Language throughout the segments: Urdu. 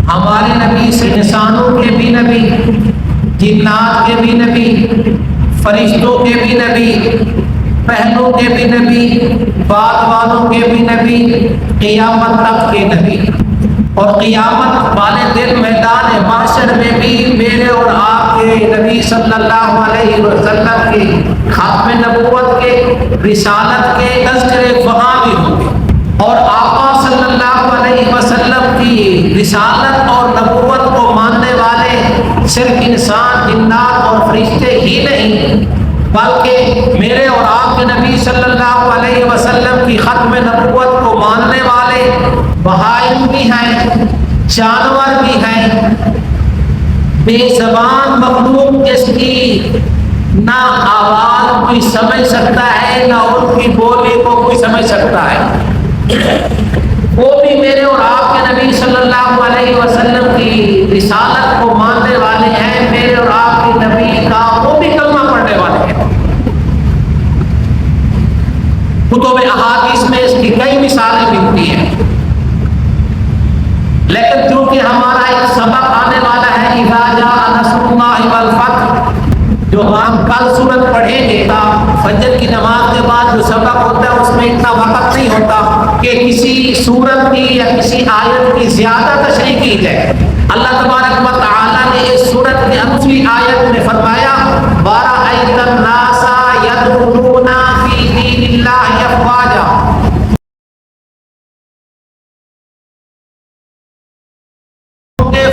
ہمارے نبی سے انسانوں کے بھی نبی، جنات کے بھی نبی، فرشتوں کے بھی نبی، پہلوں کے بھی نبی، بعد والوں کے بھی نبی، قیامت تک کے نبی، اور قیامت والے دن میدان محشر میں بھی میرے اور آپ کے نبی صلی اللہ علیہ وسلم کے ختم نبوت کے، رسالت کے تذکرے وہاں بھی ہوں گے، اور آقا صلی اللہ علیہ وسلم کی رسالت اور نبوت کو ماننے والے صرف انسان، جنات اور فرشتے ہی نہیں، بلکہ میرے اور آپ کے نبی صلی اللہ علیہ وسلم کی ختم نبوت کو ماننے والے بہائم بھی ہیں، جانور بھی ہیں، بے زبان مخلوق جس کی نہ آواز کوئی سمجھ سکتا ہے، نہ ان کی بولی کو کوئی سمجھ سکتا ہے، وہ بھی میرے اور آپ کے نبی صلی اللہ علیہ وسلم کی رسالت کو ماننے والے ہیں، میرے اور آپ کے نبی کا وہ بھی کلمہ پڑھنے والے ہیں۔ کتب احادیث میں اس کی کئی مثالیں ملتی ہیں، لیکن چونکہ ہمارا ایک سبق آنے والا ہے اذا جاء نصر اللہ والفتح، جو ہم کل سورت پڑھیں گے، فجر کی نماز کے بعد جو سبق ہوتا ہے اس میں اتنا وقت نہیں ہوتا کہ کسی سورت کی یا کسی آیت کی زیادہ تشریح کی جائے۔ اللہ تبارک و تعالیٰ نے اس سورت کی دوسری آیت میں فرمایا وَرَأَيْتَ النَّاسَ يَدْخُلُونَ فِي دِينِ اللَّهِ أَفْوَاجًا،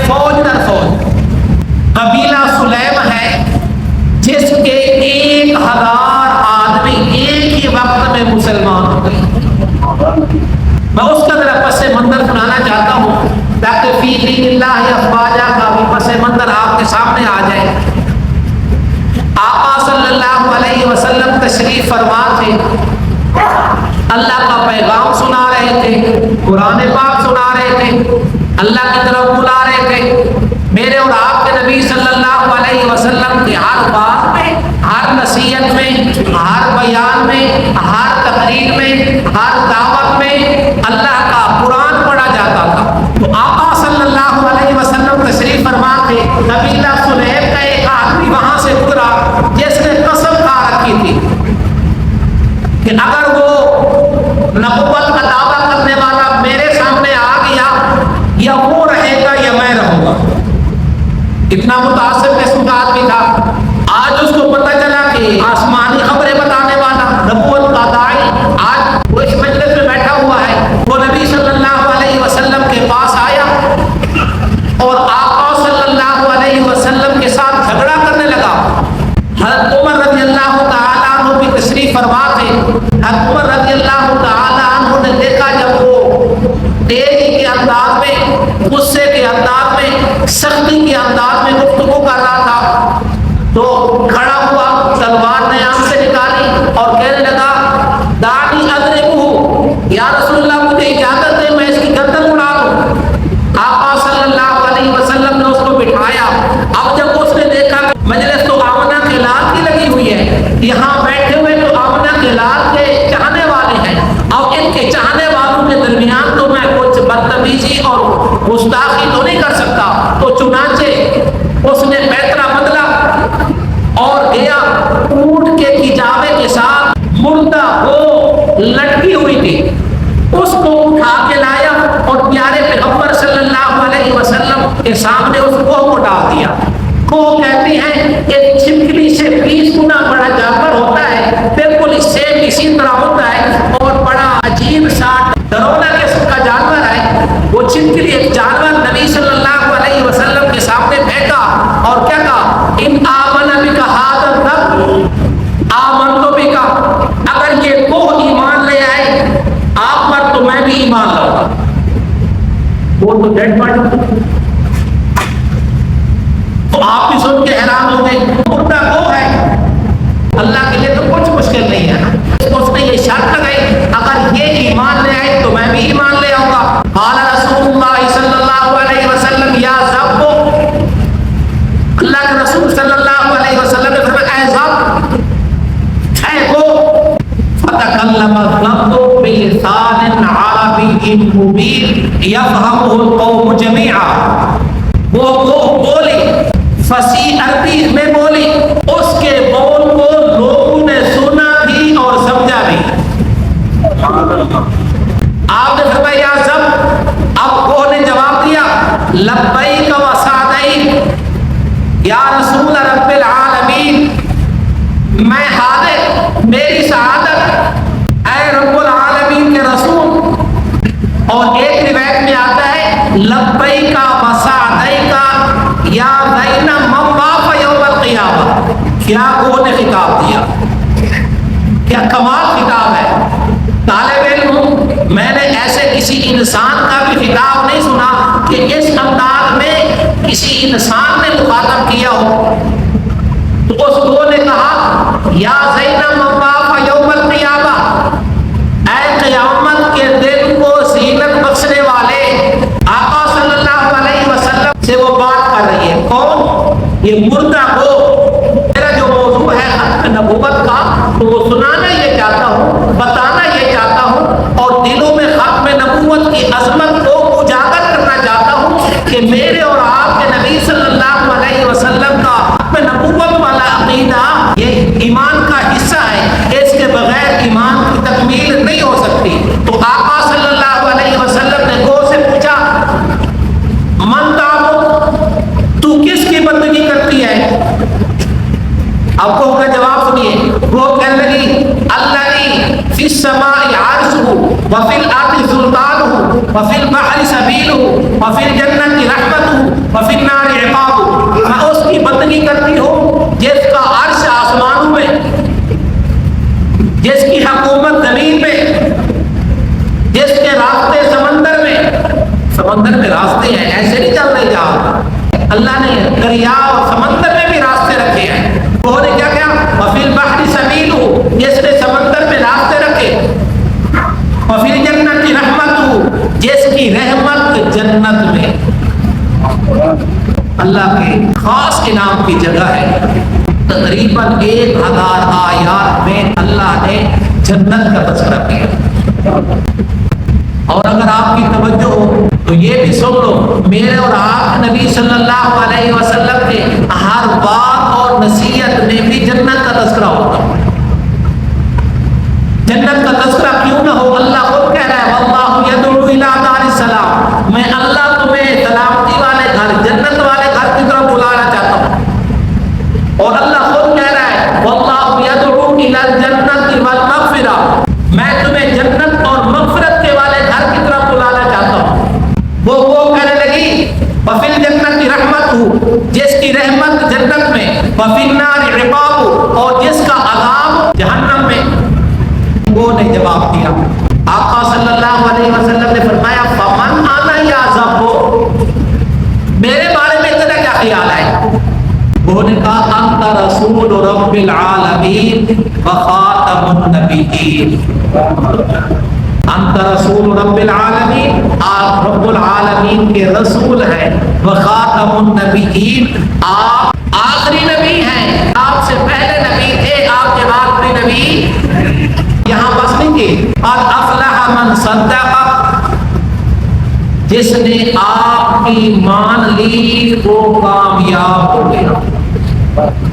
فوج در فوج۔ قبیلہ سلیم ہے جس کے 1000 آدمی ایک ہی وقت میں مسلمان ہو گئے۔ میں اس کا ذرا پس منظر سنانا چاہتا ہوں تاکہ فی دین اللہ افواجا کا بھی پس منظر آپ کے سامنے آ جائے۔ آقا صلی اللہ علیہ وسلم تشریف فرما تھے، اللہ کا پیغام سنا رہے تھے، قرآن پاک سنا رہے تھے، اللہ کی طرف بلا رہے تھے۔ میرے اور آپ کے نبی صلی اللہ علیہ وسلم کی ہر بات میں، ہر نصیحت میں، ہر بیان میں، ہر تقریر میں، ہر دعوت میں اللہ کا قرآن پڑھا جاتا تھا۔ تو آقا صلی اللہ علیہ وسلم تشریف فرما کے قبیلہ سلیب کا ایک آدمی وہاں سے گزرا جس نے قسم کھا رکھی تھی کہ اگر وہ نبوت کا دعویٰ کرنے والا میرے سامنے آ گیا، یا وہ رہے گا یا میں رہوں گا۔ اتنا متاثر قسم کا آدمی تھا۔ آج اس کو پتہ چلا کہ آسمانی خبریں بتانے والا نبوت کا داعی آج وہ اس مجلس میں بیٹھا ہوا ہے، وہ نبی صلی اللہ علیہ وسلم کے پاس آیا اور آقا صلی اللہ علیہ وسلم کے ساتھ جھگڑا کرنے لگا۔ حضرت عمر رضی اللہ تعالیٰ عنہ بھی تشریف فرما تھے۔ حضرت عمر رضی اللہ تعالیٰ عنہ نے دیکھا جب وہ تیزی کے انداز میں، غصے کے انداز میں، سختی کے انداز میں گفتگو کر رہا تھا، تو کھڑا ہوا، تلوار نے آنکھ سے نکالی اور کہنے لگا دانی اضربہ، یا رسول اللہ مجھے اجازت دے میں اس کی گردن اڑا دوں۔ آقا صلی اللہ علیہ وسلم نے اس کو بٹھایا۔ اب جب اس نے دیکھا کہ مجلس تو آمنہ کے لال کی لگی ہوئی ہے، یہاں بیٹھے ہوئے تو آمنہ کے لال کے چاہنے والے ہیں، اور ان کے چاہنے والوں کے درمیان تو میں کچھ بدتمیزی اور گستاخی تو نہیں کر سکتا۔ تو چنانچہ اس نے بیترا بدلا اور گیا، اونٹ کے کجاوے کے ساتھ مردہ وہ لٹکی ہوئی تھی، اس کو اٹھا کے لایا اور پیارے پیغمبر صلی اللہ علیہ وسلم کے سامنے اس کو ڈال دیا۔ کو کہتی ہیں کہ چھپکلی سے 20 گنا بڑا جانور ہوتا ہے، بالکل اس سے اسی طرح ہوتا ہے، اور بڑا عجیب سا ڈرونا قسم کا جانور ہے۔ وہ چھپکلی ایک جانور نبی صلی اللہ علیہ وسلم کے سامنے پھینکا اور کیا کہا ان آمن بک ھذا الرب آمنت بک، اگر یہ کوہ ایمان لے آئے آپ پر تو میں بھی ایمان لاؤں گا۔ وہ تو ڈیڈ باڈی، تو آپ بھی سن کے حیران ہو گئے، مردہ وہ ہے، اللہ کے لیے تو کچھ مشکل نہیں ہے نا۔ اس نے یہ شرط لگائی اگر یہ ایمان لے آئے تو میں بھی ایمان لے آؤں گا۔ قال رسول اللہ صلی اللہ علیہ وسلم یا ذب، اللہ کے رسول صلی اللہ علیہ وسلم نے فرمایا اے ذب، اے وہ، فتکلم الذب بلسان عربی مبین یفہمہ القوم جمیعا، سی عربی میں بولی، اس کے بول کو لوگوں نے سنا بھی اور سمجھا بھی۔ آپ نے فرمایا یا زب، اب وہ نے جواب دیا لبیک و سعدیک یا رسول رب العالمین، میں حاضر، میری سعادت اے رب العالمین کے رسول۔ اور ایک روایت میں آتا ہے لبیک و سعدیک یا بین من واف یوم القیامہ۔ کیا وہ نے خطاب دیا، کیا کمال خطاب ہے۔ طالب علم ہوں، میں نے ایسے کسی انسان کا بھی خطاب نہیں سنا کہ اس انداز میں کسی انسان نے مخاطب کیا ہو۔ تو اس دو نے کہا یا زینب مواف یوم القیامہ، اے قیامت کے دن کو زینت بخشنے والے آقا صلی اللہ علیہ وسلم سے وہ بات کر رہی ہے۔ کون؟ یہ مردہ کو۔ میرا جو موضوع ہے ختم نبوت کا، تو وہ سنانا یہ چاہتا ہوں، بتانا یہ چاہتا ہوں، اور دلوں میں ختم نبوت کی عظمت کو اجاگر کرنا چاہتا ہوں کہ میرے اور آپ کے نبی صلی اللہ علیہ وسلم کا ختم نبوت والا عقیدہ یہ ایمان کا حصہ ہے، اس کے بغیر ایمان کی تکمیل نہیں ہو سکتی۔ تو آقا صلی اللہ علیہ وسلم نے گو سے پوچھا من تعبد، تو کس کی بندگی کرتی ہے؟ اب کو کا جواب سنیے، وہ کہنے لگی الذی فی السماء عرشہ وفی الارض سلطانہ وفی البحر سبیلہ وفی الجنۃ رحمتہ وفی النار عقابہ، میں اس کی بندگی کرتی ہوں جس کا عرش آسمانوں میں، جس کی حکومت زمین میں، جس کے راستے سمندر میں راستے ہیں، ایسے نہیں چل رہے جہاں اللہ نے دریا اور سمندر میں بھی راستے رکھے ہیں۔ وہ نے کیا کیا؟ وفی البحر سبیلہ، جس نے سمندر میں راستے رکھے، وفی الجنۃ رحمتہ، جس کی رحمت جنت میں، اللہ کے خاص انعام کی جگہ ہے۔ تقریباً 1000 آیات میں اللہ نے جنت کا تذکرہ کیا۔ اور اگر آپ کی توجہ ہو تو یہ بھی سن لو، میرے اور آپ نبی صلی اللہ علیہ وسلم کے ہر بات اور نصیحت میں بھی جنت کا تذکرہ ہوتا ہے۔ جنت کا تذکرہ کیوں نہ ہو؟ اللہ خود کہہ رہا ہے واللہ یدعو الی دار السلام، میں اللہ تمہیں سلامتی والے گھر، جنت والے گھر کی طرف بلانا چاہتا ہوں۔ اور اللہ خود کہہ رہا ہے واللہ یدعو الی الجنۃ والمغفرہ، میں تمہیں جنت اور مغفرت کے والے گھر کی طرف بلانا چاہتا ہوں۔ وہ کہنے لگی وفی الجنۃ رحمتہ، جس کی رحمت جنت میں، وفی النار عقابہ، اور جس کا عذاب جہنم میں۔ وہ نے جواب دیا، آقا صلی اللہ علیہ وسلم نے فرمایا فمن انا یا ذبو، میرے بارے میں تیرا کیا خیال ہے؟ وہ نے کہا انت رسول رب العالمین وخاتم النبیین، انت رسول رب العالمین، آپ رب العالمین کے رسول ہیں، وخاتم النبیین، آپ آخری نبی ہیں، آپ سے پہلے نبی تھے، آپ کے بعد کوئی نبی یہاں بس نہیں تھے۔ قد افلح من صدق، جس نے آپ کی مان لی وہ کامیاب ہو گیا۔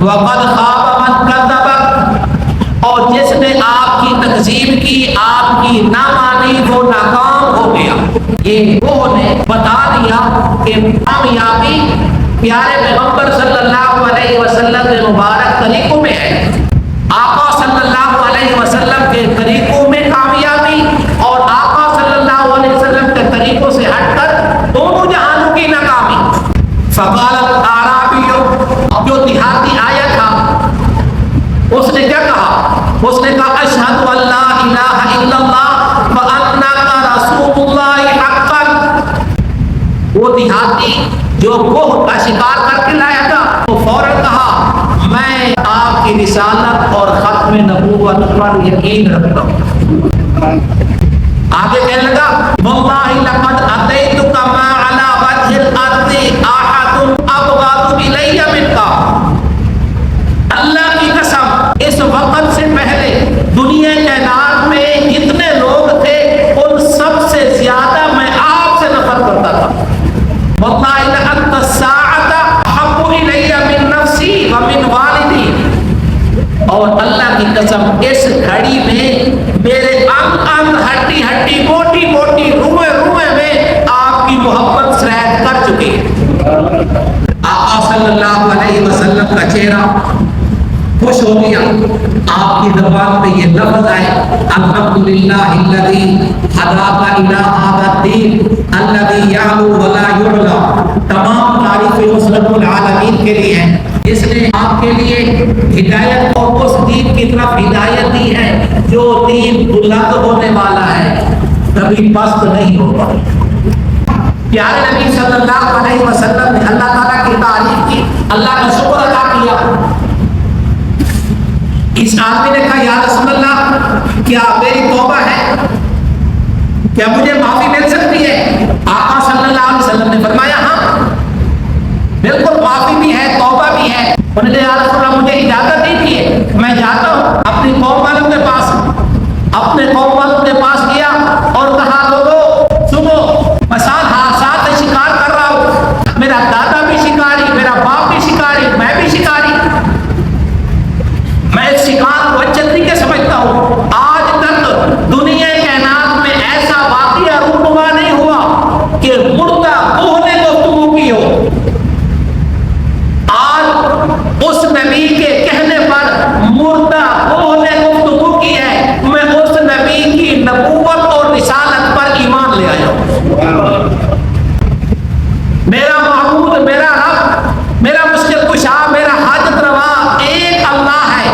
وقد خاب من کذب، اور جس نے آپ کی تکذیب کی، آپ کی نہ مانی، وہ ناکام ہو گیا۔ یہ وہ نے بتا دیا کہ کامیابی پیارے پیغمبر صلی اللہ علیہ وسلم کے مبارک طریقوں میں ہے۔ آقا صلی اللہ علیہ وسلم کے طریقوں میں کامیابی اور آقا صلی اللہ علیہ وسلم کے طریقوں سے ہٹ کر دونوں جہانوں کی ناکامی۔ فقالت اعرابی، جو دیہاتی آیا تھا اس نے کیا کہا؟ اس نے کہا اشہد ان لا الہ الا اللہ وانک رسول اللہ حقا۔ وہ دیہاتی جو گوہ کا شکار کر کے لایا تھا وہ فوراً کہا میں آپ کی رسالت اور ختم نبوت پر یقین رکھتا ہوں۔ آگے کہنے لگا واللہ لقد اتیتک ما علی وجہ الارض احد ابغض الی منک، اللہ کی قسم اس وقت سے پہلے دنیا کائنات میں جتنے لوگ تھے ان سب سے زیادہ میں آپ سے نفرت کرتا تھا۔ واللہ لأنت الساعة احب الی من نفس قسم اس گھڑی میں میرے انگ انگ ہڈی ہڈی موٹی موٹی روئے روئے میں آپ کی محبت سرایت کر چکی ہے۔ آقا صلی اللہ علیہ وسلم کا چہرہ خوش ہو گیا، آپ کی زبان پہ یہ لفظ آئے الحمدللہ الذی ہدانا الی ھذا الدین الذی یعلو ولا یعلی، تمام تعریفیں اس رب العالمین کے لیے ہیں جس نے آپ کے لیے ہدایت اور اس دین کی طرف ہدایت دی ہے جو دین بلند ہونے والا ہے، کبھی پست نہیں ہوگا۔ پیارے نبی صلی اللہ علیہ وسلم نے اللہ تعالیٰ کی تعریف کی، اللہ کا شکر ادا کیا۔ اس آدمی نے کہا یا رسول اللہ کیا میری توبہ ہے، کیا مجھے معافی مل سکتی ہے؟ آقا صلی اللہ علیہ وسلم نے فرمایا ہاں بالکل معافی بھی ہے، توبہ بھی ہے۔ انہوں نے یا رسول اللہ مجھے اجازت دیجیے میں جاتا ہوں اپنی قوم والوں کے پاس۔ اپنے قوم والوں کے پاس گیا اور کہا لوگوں سنو، میں ساتھ حادثات سے شکار کر رہا ہوں، میرا دادا بھی شکاری، میرا باپ بھی شکاری، میں بھی شکاری، میں اس شکار کو اچھے طریقے سمجھتا ہوں۔ آج تک دنیا کائنات میں ایسا واقعہ رونما نہیں ہوا کہ مردہ کوہ نے گفتگو کی ہو۔ آج اس نبی کے کہنے پر مردہ کوہ نے گفتگو کی ہے، میں اس نبی کی نبوت اور رسالت پر ایمان لے آیا ہوں۔ میرا معبود، میرا رب، میرا مشکل کشا، میرا حاجت روا ایک اللہ ہے،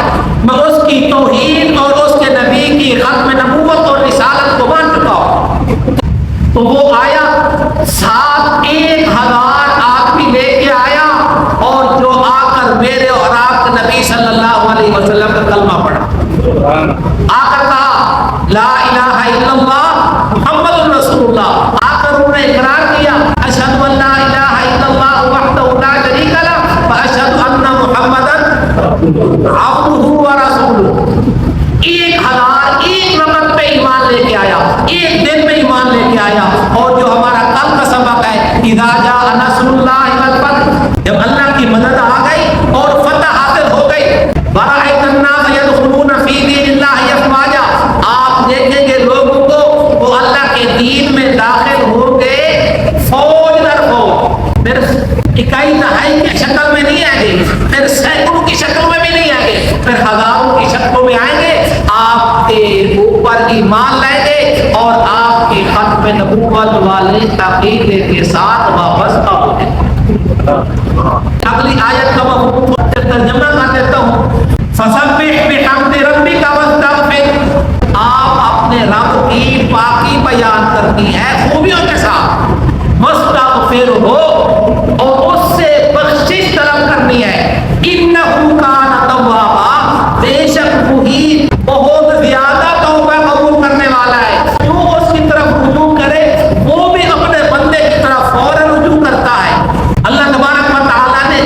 میں اس کی توحید اور اس کے نبی کی ختم نبوت اور رسالت کو مان چکا ہوں۔ تو وہ آیا، ساتھ 1000 آدمی لے کے آیا اور جو آ کر میرے اور آپ کے نبی صلی اللہ علیہ وسلم کا کلمہ پڑھا، آ کر کہا لا الہ الا اللہ محمد رسول اللہ، آ کر انہوں نے اقرار کیا اشہد ان لا الہ الا اللہ وحدہ لا شریک لہ واشہد ان محمدا عبدہ ورسولہ۔ 1000 ایک نمبر پہ ایمان لے کے آیا، ایک دن میں ایمان لے کے آیا۔ اور جو ہمارا کل کا سبق ہے اذا جاء نصر اللہ والفتح، جب اللہ کی مدد آ گئی اور فتح حاصل ہو گئی، ورأیت الناس یدخلون فی دین اللہ افواجا، آپ دیکھیں گے لوگوں کو وہ اللہ کے دین میں داخل ہوں گے فوج در فوج، پھر اکائی دہائی کی شکل میں نہیں آئیں گے، پھر سینکڑوں کی شکل میں بھی نہیں آئیں گے، پھر ہزاروں کی شکلوں میں آئیں گے، آپ کے اوپر ایمان لائیں گے اور آپ کی ختم نبوت والے عقیدے کے ساتھ وابستہ ہو گئے۔ اگلی آیت کا مفہوم ترجمہ کر دیتا ہوں، فسبح بحمد ربک واستغفر، آپ اپنے رب کی پاکی بیان کرنی ہے خوبیوں کے ساتھ، واستغفر ہو اور اس سے بخشش طلب کرنی ہے، انہ کان توابا، بے شک وہی بہت زیادہ توبہ قبول کرنے والا ہے۔ جو اس کی طرف رجوع کرے وہ بھی اپنے بندے کی طرف فوراً رجوع کرتا ہے۔ اللہ تبارک و تعالیٰ نے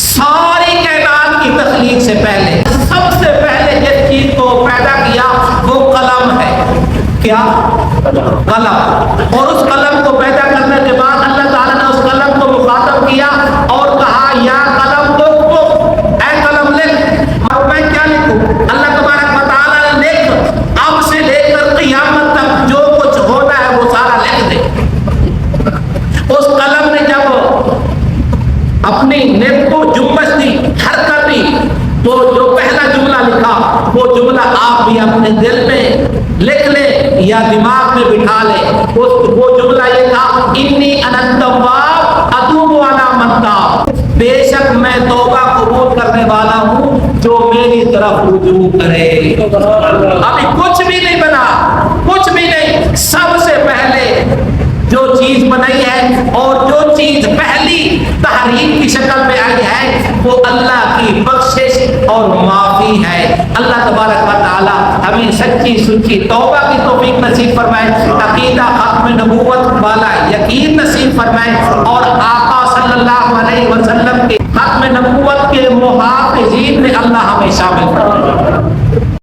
ساری کائنات کی تخلیق سے پہلے سب سے پہلے جس چیز کو پیدا کیا وہ قلم ہے۔ کیا؟ قلم۔ اور اس قلم کو پیدا کرنے کے بعد اللہ تعالیٰ نے اس قلم کو مخاطب کیا اور کہا یا قلم اکتب، اے قلم لکھ۔ اور میں کیا لکھوں؟ اللہ تبارک و تعالیٰ نے لکھ، اب سے لے کر قیامت تک جو کچھ ہونا ہے وہ سارا لکھ دے۔ اس قلم نے جب اپنی نب کو جنبش دی، حرکت دی، تو جو پہلا جملہ لکھا وہ جملہ آپ بھی اپنے دل میں لکھ لے یا دماغ میں بٹھا لے۔ وہ جملہ یہ تھا انی انا التواب اتوب علی من تاب، بے شک میں توبہ قبول کرنے والا ہوں جو میری طرف رجوع کرے۔ ابھی کچھ بھی نہیں بنا، کچھ بھی نہیں، سب سے پہلے جو چیز بنائی ہے اور جو چیز پہلی تحریم کی شکل میں آئی ہے وہ اللہ کی بخشش اور معافی ہے۔ اللہ تبارک و تعالی ہمیں سچی سچی توبہ کی توفیق نصیب فرمائے، عقیدہ ختم نبوت والا یقین نصیب فرمائے، اور آقا صلی اللہ علیہ وسلم کے ختم نبوت کے محافظین میں اللہ ہمیں شامل فرمائے۔